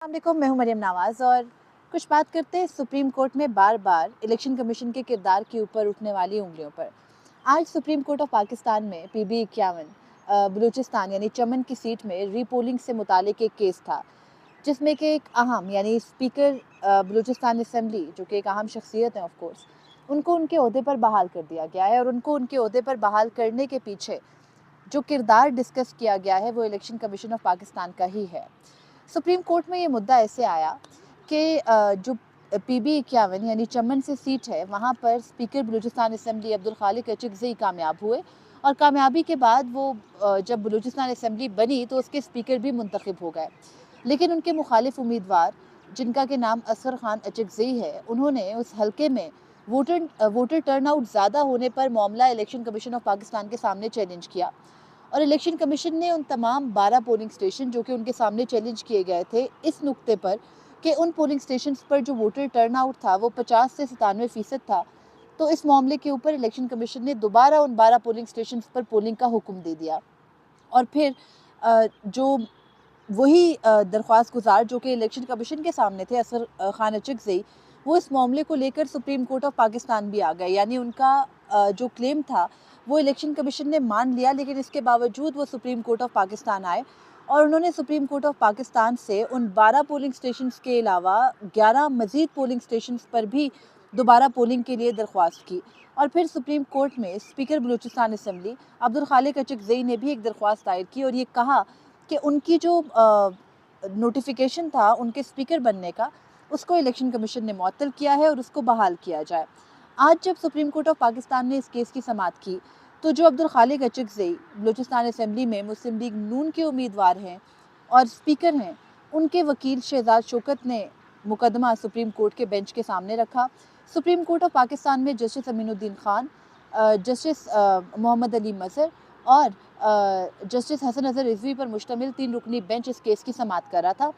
वालेकुम, मैं हूं मरियम नवाज़ और कुछ बात करते हैं सुप्रीम कोर्ट में बार बार इलेक्शन कमीशन के किरदार के ऊपर उठने वाली उंगलियों पर। आज सुप्रीम कोर्ट ऑफ पाकिस्तान में PB 51 बलूचिस्तान यानी चमन की सीट में रीपोलिंग से मुतालिक एक केस था, जिसमें कि एक अहम यानी स्पीकर बलूचिस्तान असम्बली, जो कि एक अहम शख्सियत है ऑफ कोर्स, उनको उनके ओहदे पर बहाल कर दिया गया है। और उनको उनके ओहदे पर बहाल करने के पीछे जो किरदार डिस्कस किया गया है वो इलेक्शन कमीशन ऑफ पाकिस्तान का ही है। सुप्रीम कोर्ट में ये मुद्दा ऐसे आया कि जो PB 51 यानी चमन से सीट है, वहाँ पर स्पीकर बलूचिस्तान असम्बली अब्दुल खालिक अचकज़ई कामयाब हुए। और कामयाबी के बाद वो जब बलूचिस्तान असम्बली बनी तो उसके स्पीकर भी मुंतखब हो गए। लेकिन उनके मुखालिफ उम्मीदवार, जिनका के नाम असगर खान अचकज़ई है, उन्होंने उस हल्के में वोटर टर्नआउट ज़्यादा होने पर मामला इलेक्शन कमीशन ऑफ पाकिस्तान के सामने चैलेंज किया। और इलेक्शन कमीशन ने उन तमाम 12 पोलिंग स्टेशन जो कि उनके सामने चैलेंज किए गए थे, इस नुक्ते पर कि उन पोलिंग स्टेशन पर जो वोटर टर्नआउट था वो 50 से 97% था, तो इस मामले के ऊपर इलेक्शन कमीशन ने दोबारा उन 12 पोलिंग स्टेशन पर पोलिंग का हुक्म दे दिया। और फिर जो वही दरख्वास्त गुजार जो कि इलेक्शन कमीशन के सामने थे, असगर खान अचकज़ई, वो इस मामले को लेकर सुप्रीम कोर्ट ऑफ पाकिस्तान भी आ गए। यानी उनका जो क्लेम था वो इलेक्शन कमीशन ने मान लिया, लेकिन इसके बावजूद वो सुप्रीम कोर्ट ऑफ पाकिस्तान आए और उन्होंने सुप्रीम कोर्ट ऑफ पाकिस्तान से उन 12 पोलिंग स्टेशंस के अलावा 11 मज़ीद पोलिंग स्टेशंस पर भी दोबारा पोलिंग के लिए दरख्वास्त की। और फिर सुप्रीम कोर्ट में स्पीकर बलूचिस्तान असम्बली अब्दुल खालिक अचकज़ई ने भी एक दरख्वास्त दायर की और ये कहा कि उनकी जो नोटिफिकेशन था उनके स्पीकर बनने का, उसको इलेक्शन कमीशन ने मुअत्तल किया है और उसको बहाल किया जाए। आज जब सुप्रीम कोर्ट ऑफ पाकिस्तान ने इस केस की समाअत की, तो जो अब्दुल खालिक अचकज़ई बलूचिस्तान असम्बली में मुस्लिम लीग नून के उम्मीदवार हैं और स्पीकर हैं, उनके वकील शहजाद शौकत ने मुकदमा सुप्रीम कोर्ट के बेंच के सामने रखा। सुप्रीम कोर्ट ऑफ पाकिस्तान में जस्टिस अमीनुद्दीन खान, जस्टिस मोहम्मद अली मज़हर और जस्टिस हसन अज़हर रिजवी पर मुश्तमिल 3 रुकनी बेंच इस केस की समाअत कर रहा था।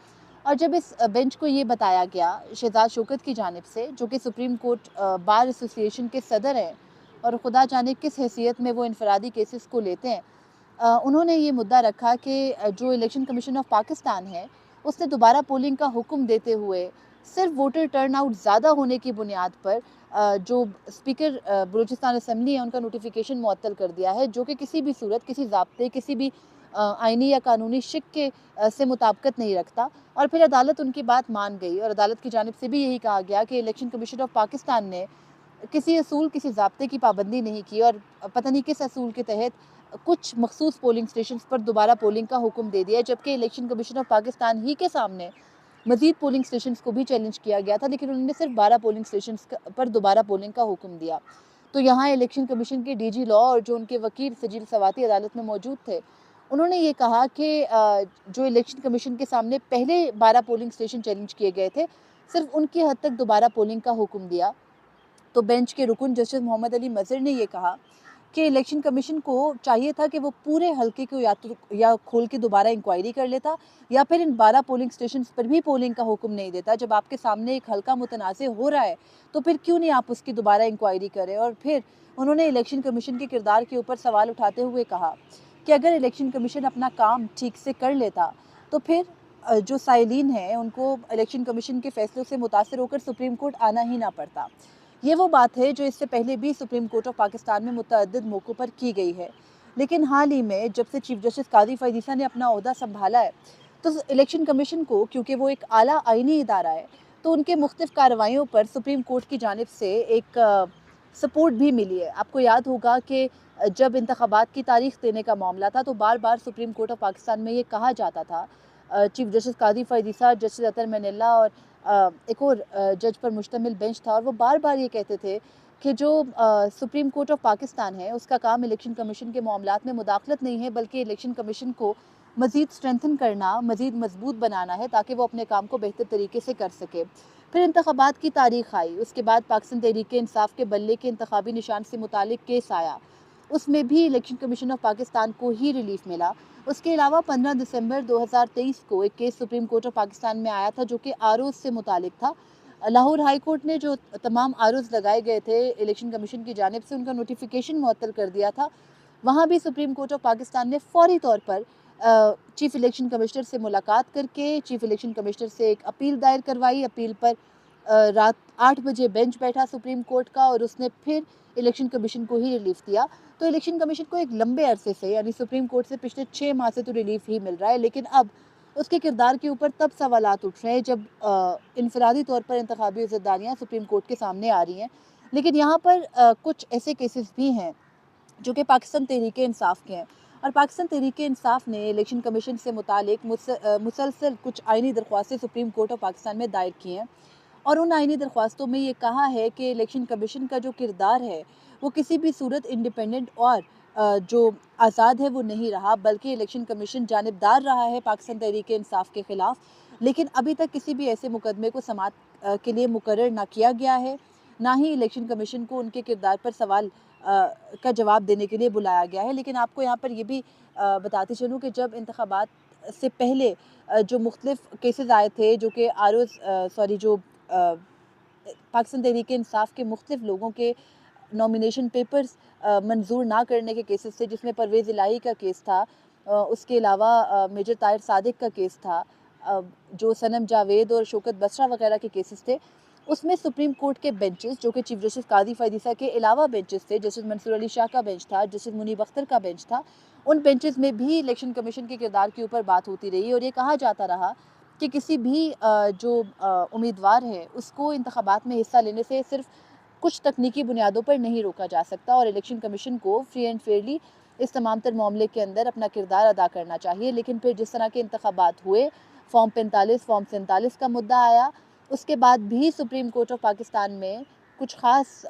और जब इस बेंच को ये बताया गया शहजाद शौकत की जानिब से, जो कि सुप्रीम कोर्ट बार एसोसिएशन के सदर हैं और खुदा जाने किस हैसियत में वो इनफरादी केसेस को लेते हैं, उन्होंने ये मुद्दा रखा कि जो इलेक्शन कमीशन ऑफ पाकिस्तान है, उसने दोबारा पोलिंग का हुक्म देते हुए सिर्फ वोटर टर्नआउट ज़्यादा होने की बुनियाद पर जो स्पीकर बलूचिस्तान असम्बली है उनका नोटिफिकेशन मुअत्तल कर दिया है, जो कि किसी भी सूरत, किसी ज़ाब्ते, किसी भी आइनी या कानूनी शिक के से मुताबिकत नहीं रखता। और फिर अदालत उनकी बात मान गई और अदालत की जानिब से भी यही कहा गया कि इलेक्शन कमीशन ऑफ पाकिस्तान ने किसी असूल, किसी ज़ाब्ते की पाबंदी नहीं की और पता नहीं किस असूल के तहत कुछ मखसूस पोलिंग स्टेशन पर दोबारा पोलिंग का हुक्म दे दिया, जबकि इलेक्शन कमीशन ऑफ पाकिस्तान ही के सामने मजीद पोलिंग स्टेशन को भी चैलेंज किया गया था, लेकिन उन्होंने सिर्फ 12 पोलिंग स्टेशन पर दोबारा पोलिंग का हुक्म दिया। तो यहाँ इलेक्शन कमीशन के DG लॉ और जो उनके वकील सजील सवाती अदालत में मौजूद थे, उन्होंने ये कहा कि जो इलेक्शन कमीशन के सामने पहले 12 पोलिंग स्टेशन चैलेंज किए गए थे, सिर्फ उनकी हद तक दोबारा पोलिंग का हुक्म दिया। तो बेंच के रुकन जस्टिस मोहम्मद अली मज़हर ने ये कहा कि इलेक्शन कमीशन को चाहिए था कि वो पूरे हल्के को या खोल के दोबारा इंक्वायरी कर लेता, या फिर इन 12 पोलिंग स्टेशन पर भी पोलिंग का हुक्म नहीं देता। जब आपके सामने एक हल्का मुतनाज़ हो रहा है तो फिर क्यों नहीं आप उसकी दोबारा इंक्वायरी करें। और फिर उन्होंने इलेक्शन कमीशन के किरदार के ऊपर सवाल उठाते हुए कहा कि अगर इलेक्शन कमीशन अपना काम ठीक से कर लेता तो फिर जो साइलिन हैं उनको इलेक्शन कमीशन के फैसलों से मुतासर होकर सुप्रीम कोर्ट आना ही ना पड़ता। ये वो बात है जो इससे पहले भी सुप्रीम कोर्ट ऑफ पाकिस्तान में मुतअद्दिद मौक़ों पर की गई है, लेकिन हाल ही में जब से चीफ जस्टिस काजी फ़ैज़ ईसा ने अपना ओहदा संभाला है, तो इलेक्शन कमीशन को, क्योंकि वो एक आला आईनी इदारा है, तो उनके मुख्तलिफ कार्रवाइयों पर सुप्रीम कोर्ट की जानिब से एक सपोर्ट भी मिली है। आपको याद होगा कि जब इंतखाबात की तारीख देने का मामला था तो बार बार सुप्रीम कोर्ट ऑफ पाकिस्तान में ये कहा जाता था, चीफ जस्टिस काजी फ़ैज़ ईसा, जस्टिस अतर मनल्ला और एक और जज पर मुश्तमिल बेंच था, और वो बार बार ये कहते थे कि जो सुप्रीम कोर्ट ऑफ पाकिस्तान है उसका काम इलेक्शन कमीशन के मामलात में मुदाखलत नहीं है, बल्कि इलेक्शन कमीशन को मज़ीद स्ट्रेंथन करना, मज़ीद मजबूत बनाना है ताकि वो अपने काम को बेहतर तरीके से कर सके। फिर इंतखाबात की तारीख आई, उसके बाद पाकिस्तान तहरीक इंसाफ के बल्ले के इंतखाबी निशान से मुतालिक केस आया, उसमें भी इलेक्शन कमीशन ऑफ पाकिस्तान को ही रिलीफ मिला। उसके अलावा 15 दिसंबर 2023 को एक case supreme court of Pakistan में आया था जो कि आरोज़ से मुतालिक था। लाहौर हाई कोर्ट ने जो तमाम आरोज़ लगाए गए थे इलेक्शन कमीशन की जानिब से, उनका नोटिफिकेशन मुअत्तल कर दिया था। वहाँ भी सुप्रीम कोर्ट ऑफ पाकिस्तान ने फ़ौरी तौर पर चीफ इलेक्शन कमिश्नर से मुलाकात करके चीफ इलेक्शन कमिश्नर से एक अपील दायर करवाई। अपील पर रात 8 बजे बेंच बैठा सुप्रीम कोर्ट का और उसने फिर इलेक्शन कमीशन को ही रिलीफ दिया। तो इलेक्शन कमीशन को एक लंबे अरसे से, यानी सुप्रीम कोर्ट से पिछले 6 माह से तो रिलीफ ही मिल रहा है, लेकिन अब उसके किरदार के ऊपर तब सवालात उठ रहे हैं जब इनफरादी तौर पर इंतखाबी इज़्ज़तदारियाँ सुप्रीम कोर्ट के सामने आ रही हैं। लेकिन यहाँ पर कुछ ऐसे केसेस भी हैं जो कि पाकिस्तान तहरीक-ए-इंसाफ़ के हैं, और पाकिस्तान तहरीक-ए-इंसाफ़ ने इलेक्शन कमीशन से मुतालिक मुसलसल कुछ आइनी दरख्वास्तें सुप्रीम कोर्ट ऑफ पाकिस्तान में दायर की हैं। और उन आइनी दरख्वास्तों में ये कहा है कि इलेक्शन कमीशन का जो किरदार है वो किसी भी सूरत इंडिपेंडेंट और जो आज़ाद है वो नहीं रहा, बल्कि इलेक्शन कमीशन जानिबदार रहा है पाकिस्तान तहरीक इंसाफ के ख़िलाफ़। लेकिन अभी तक किसी भी ऐसे मुकदमे को समाअत के लिए मुकर्रर ना किया गया है, ना ही इलेक्शन कमीशन को उनके किरदार पर सवाल का जवाब देने के लिए बुलाया गया है। लेकिन आपको यहाँ पर ये भी बताती चलूँ कि जब इंतखाबात से पहले जो मुख्तलिफ केसेस आए थे, जो कि पाकिस्तान तहरीक इंसाफ के मुख्तलिफ लोगों के नॉमिनेशन पेपर्स मंजूर ना करने के केसेस थे, जिसमें परवेज़ इलाही का केस था, उसके अलावा मेजर ताहिर सादिक का केस था, जो सनम जावेद और शौकत बसरा वगैरह के केसेस थे, उसमें सुप्रीम कोर्ट के बेंचेस, जो कि चीफ जस्टिस कादी फैज़ीसा के अलावा बेंचेस थे, जस्टिस मंसूर अली शाह का बेंच था, जस्टिस मुनीब अख्तर का बेंच था, उन बेंचेस में भी इलेक्शन कमीशन के किरदार के ऊपर बात होती रही और ये कहा जाता रहा कि किसी भी जो उम्मीदवार है उसको इंतखाबात में हिस्सा लेने से सिर्फ कुछ तकनीकी बुनियादों पर नहीं रोका जा सकता और इलेक्शन कमीशन को फ्री एंड फेयरली इस तमाम तर मामले के अंदर अपना किरदार अदा करना चाहिए। लेकिन फिर जिस तरह के इंतखाबात हुए, फॉर्म 45, फॉर्म 47 का मुद्दा आया, उसके बाद भी सुप्रीम कोर्ट ऑफ पाकिस्तान में कुछ ख़ास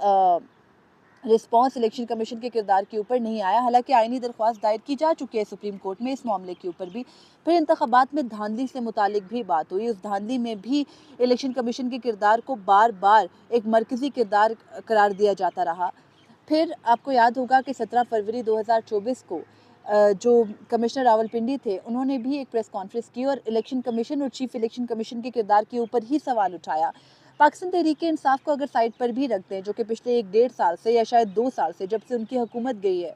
रिस्पॉन्स इलेक्शन कमीशन के किरदार के ऊपर नहीं आया। हालांकि आइनी दरख्वास्त दायर की जा चुकी है सुप्रीम कोर्ट में इस मामले के ऊपर भी। फिर इंतखाबात में धांधली से मुतालिक भी बात हुई। उस धांधली में भी इलेक्शन कमीशन के किरदार को बार बार एक मरकज़ी किरदार करार दिया जाता रहा। फिर आपको याद होगा कि 17 फरवरी 2024 को जो कमिश्नर रावलपिंडी थे, उन्होंने भी एक प्रेस कॉन्फ्रेंस की और इलेक्शन कमीशन और चीफ इलेक्शन कमीशन के किरदार के ऊपर ही सवाल उठाया। पाकिस्तान तहरीक इंसाफ को अगर साइड पर भी रखते हैं, जो कि पिछले 1 डेढ़ साल से या शायद 2 साल से, जब से उनकी हुकूमत गई है,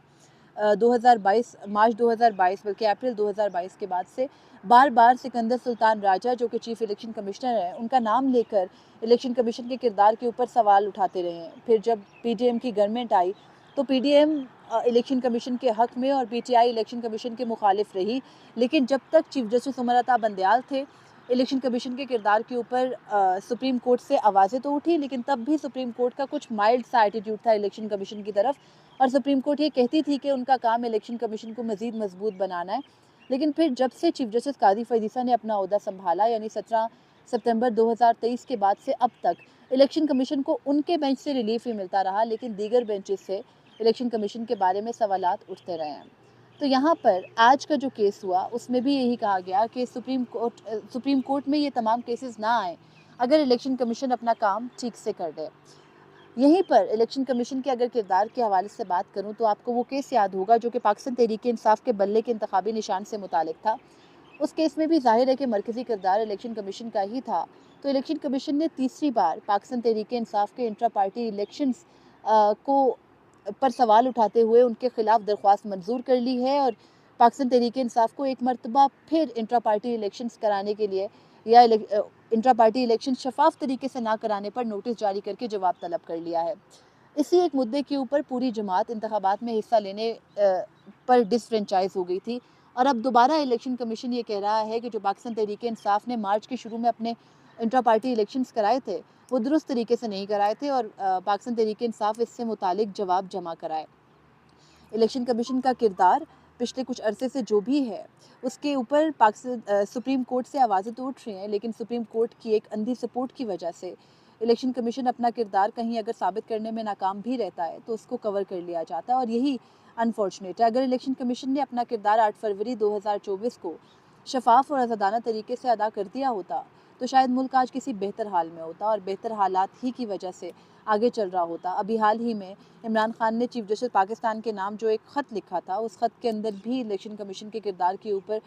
2022 मार्च 2022 बल्कि अप्रैल 2022 के बाद से बार बार सिकंदर सुल्तान राजा, जो कि चीफ इलेक्शन कमिश्नर हैं, उनका नाम लेकर इलेक्शन कमीशन के किरदार के ऊपर सवाल उठाते रहे हैं। फिर जब पीडीएम की गवर्नमेंट आई तो पीडीएम इलेक्शन कमीशन के हक़ में और पीटीआई इलेक्शन कमीशन के मुखालिफ रही। लेकिन जब तक चीफ जस्टिस उमर अता बंदयाल थे, इलेक्शन कमीशन के किरदार के ऊपर सुप्रीम कोर्ट से आवाज़ें तो उठी, लेकिन तब भी सुप्रीम कोर्ट का कुछ माइल्ड सा एटीट्यूड था इलेक्शन कमीशन की तरफ, और सुप्रीम कोर्ट ये कहती थी कि उनका काम इलेक्शन कमीशन को मज़ीद मजबूत बनाना है। लेकिन फिर जब से चीफ जस्टिस कादी फैज़ीसा ने अपना ओहदा संभाला, यानी 17 सितंबर 2023 के बाद से अब तक इलेक्शन कमीशन को उनके बेंच से रिलीफ ही मिलता रहा, लेकिन दीगर बेंचेस से इलेक्शन कमीशन के बारे में सवालात उठते रहे हैं। तो यहाँ पर आज का जो केस हुआ उसमें भी यही कहा गया कि सुप्रीम कोर्ट में ये तमाम केसेस ना आए अगर इलेक्शन कमीशन अपना काम ठीक से कर दे। यहीं पर इलेक्शन कमीशन के अगर किरदार के हवाले से बात करूँ तो आपको वो केस याद होगा जो कि पाकिस्तान तहरीक इंसाफ के बल्ले के इंतखाबी निशान से मुतालिक था। उस केस में भी जाहिर है कि मरकज़ी किरदार इलेक्शन कमीशन का ही था। तो इलेक्शन कमीशन ने तीसरी बार पाकिस्तान तहरीक इंसाफ के इंट्रा पार्टी इलेक्शंस को पर सवाल उठाते हुए उनके खिलाफ दरख्वास्त मंजूर कर ली है और पाकिस्तान तहरीक इंसाफ को एक मरतबा फिर इंट्रा पार्टी इलेक्शंस कराने के लिए या इंट्रा पार्टी इलेक्शन शफाफ तरीके से ना कराने पर नोटिस जारी करके जवाब तलब कर लिया है। इसी एक मुद्दे के ऊपर पूरी जमात इंतखाबात में हिस्सा लेने पर डिसफ्रेंचाइज हो गई थी और अब दोबारा इलेक्शन कमीशन ये कह रहा है कि जो पाकिस्तान तहरीक इंसाफ ने मार्च के शुरू में अपने इंट्रा पार्टी इलेक्शंस कराए थे वो दुरुस्त तरीके से नहीं कराए थे और पाकिस्तान तहरीक इंसाफ इससे मुतालिक जवाब जमा कराए। इलेक्शन कमीशन का किरदार पिछले कुछ अरसे से जो भी है उसके ऊपर पाकिस्तान सुप्रीम कोर्ट से आवाज़ें तो उठ रही हैं, लेकिन सुप्रीम कोर्ट की एक अंधी सपोर्ट की वजह से इलेक्शन कमीशन अपना किरदार कहीं अगर साबित करने में नाकाम भी रहता है तो उसको कवर कर लिया जाता है और यही अनफॉर्चुनेट है। अगर इलेक्शन कमीशन ने अपना किरदार 8 फरवरी 2024 को शफाफ और आज़ादाना तरीके से अदा कर दिया होता तो शायद मुल्क आज किसी बेहतर हाल में होता और बेहतर हालात ही की वजह से आगे चल रहा होता। अभी हाल ही में इमरान खान ने चीफ जस्टिस पाकिस्तान के नाम जो एक ख़त लिखा था, उस ख़त के अंदर भी इलेक्शन कमीशन के किरदार के ऊपर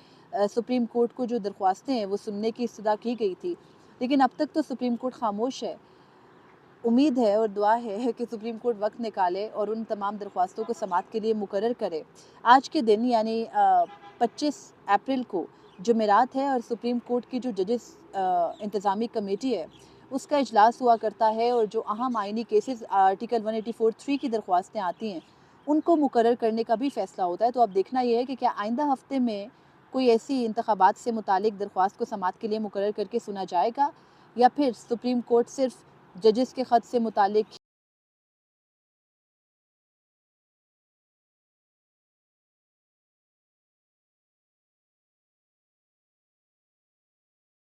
सुप्रीम कोर्ट को जो दरख्वास्तें हैं वो सुनने की इस्तदा की गई थी, लेकिन अब तक तो सुप्रीम कोर्ट खामोश है। उम्मीद है और दुआ है कि सुप्रीम कोर्ट वक्त निकाले और उन तमाम दरख्वास्तों को समाअत के लिए मुकर्रर करे। आज के दिन यानी 25 अप्रैल को जुमेरात है और सुप्रीम कोर्ट की जो जजेस इंतज़ामी कमेटी है उसका इजलास हुआ करता है और जो अहम आइनी केसेस आर्टिकल 184(3) की दरख्वास्तें आती हैं उनको मुकर्रर करने का भी फ़ैसला होता है। तो अब देखना ये है कि क्या आइंदा हफ्ते में कोई ऐसी इंतखाबात से मुतालिक दरख्वास्त को समाअत के लिए मुकर्रर करके सुना जाएगा या फिर सुप्रीम कोर्ट सिर्फ जजेस के ख़त से मुतालिक